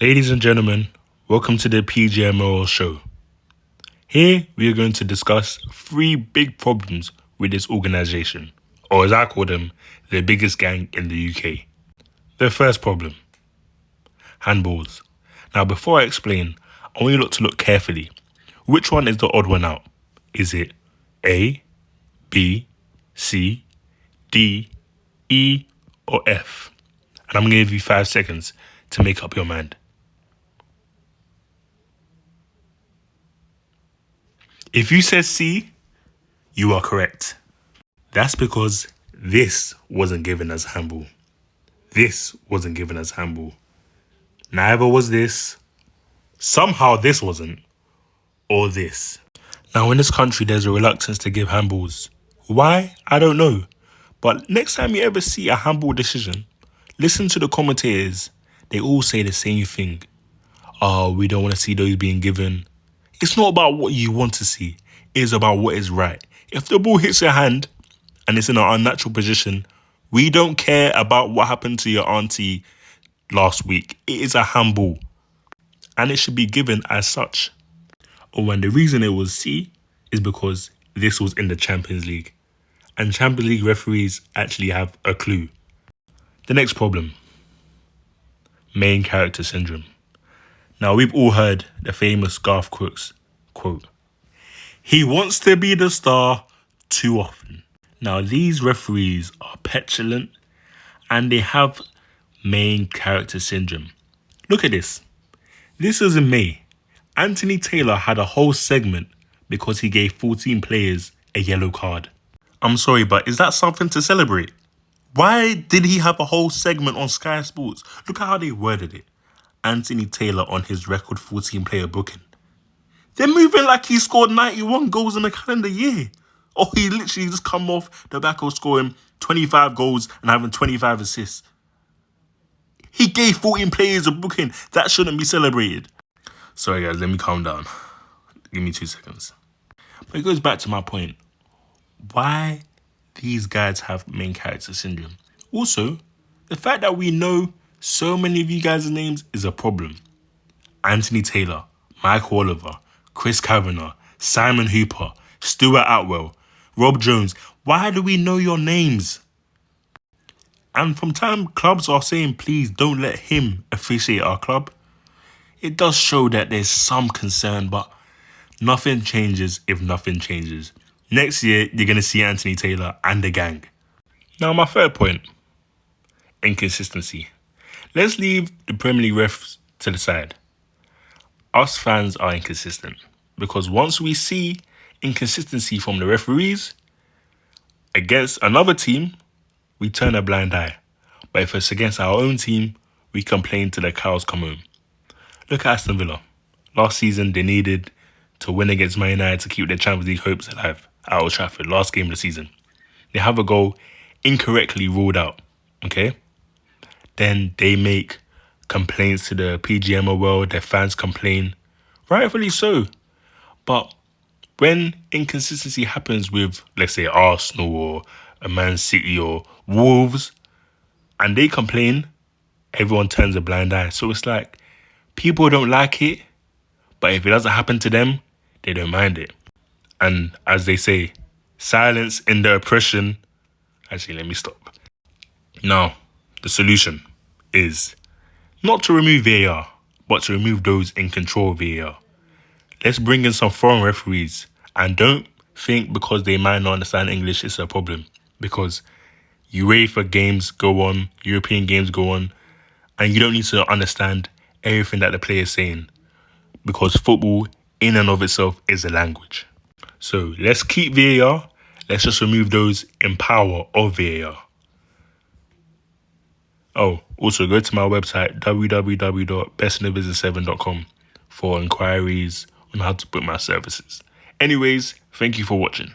Ladies and gentlemen, welcome to the Pgmol show. Here we are going to discuss 3 big problems with this organisation, or as I call them, the biggest gang in the UK. The first problem, handballs. Now before I explain, I want you to look carefully. Which one is the odd one out? Is it A, B, C, D, E, or F? And I'm going to give you 5 seconds to make up your mind. If you said C, you are correct. That's because this wasn't given as handball. This wasn't given as handball. Neither was this. Somehow this wasn't. Or this. Now in this country, there's a reluctance to give handballs. Why? I don't know. But next time you ever see a handball decision, listen to the commentators. They all say the same thing. Oh, we don't want to see those being given. It's not about what you want to see. It's about what is right. If the ball hits your hand and it's in an unnatural position, we don't care about what happened to your auntie last week. It is a handball. And it should be given as such. Oh, and the reason it was C is because this was in the Champions League. And Champions League referees actually have a clue. The next problem. Main character syndrome. Now, we've all heard the famous Garth Crooks quote. He wants to be the star too often. Now, these referees are petulant and they have main character syndrome. Look at this. This was in May. Anthony Taylor had a whole segment because he gave 14 players a yellow card. I'm sorry, but is that something to celebrate? Why did he have a whole segment on Sky Sports? Look at how they worded it. Anthony Taylor on his record 14-player booking. They're moving like he scored 91 goals in a calendar year. Or he literally just come off the back of scoring 25 goals and having 25 assists. He gave 14 players a booking. That shouldn't be celebrated. Sorry guys, let me calm down. Give me 2 seconds. But it goes back to my point. Why these guys have main character syndrome? Also, the fact that we know so many of you guys' names is a problem. Anthony Taylor, Mike Oliver, Chris Kavanagh, Simon Hooper, Stuart Atwell, Rob Jones. Why do we know your names? And from time clubs are saying, please don't let him officiate our club. It does show that there's some concern, but nothing changes if nothing changes. Next year, you're going to see Anthony Taylor and the gang. Now, my third point, inconsistency. Let's leave the Premier League refs to the side. Us fans are inconsistent because once we see inconsistency from the referees against another team, we turn a blind eye. But if it's against our own team, we complain till the cows come home. Look at Aston Villa. Last season, they needed to win against Man United to keep their Champions League hopes alive at Old Trafford, last game of the season. They have a goal incorrectly ruled out, okay? Then they make complaints to the Pgmol world, their fans complain, rightfully so. But when inconsistency happens with, let's say, Arsenal or a Man City or Wolves, and they complain, everyone turns a blind eye. So it's like, people don't like it, but if it doesn't happen to them, they don't mind it. And as they say, silence in the oppression. Actually, let me stop. Now, the solution is not to remove VAR, but to remove those in control of VAR. Let's bring in some foreign referees and don't think because they might not understand English it's a problem. Because UEFA games go on, European games go on, and you don't need to understand everything that the player is saying. Because football, in and of itself, is a language. So let's keep VAR. Let's just remove those in power of VAR. Oh, also go to my website, www.bestinthebusiness7.com for inquiries on how to book my services. Anyways, thank you for watching.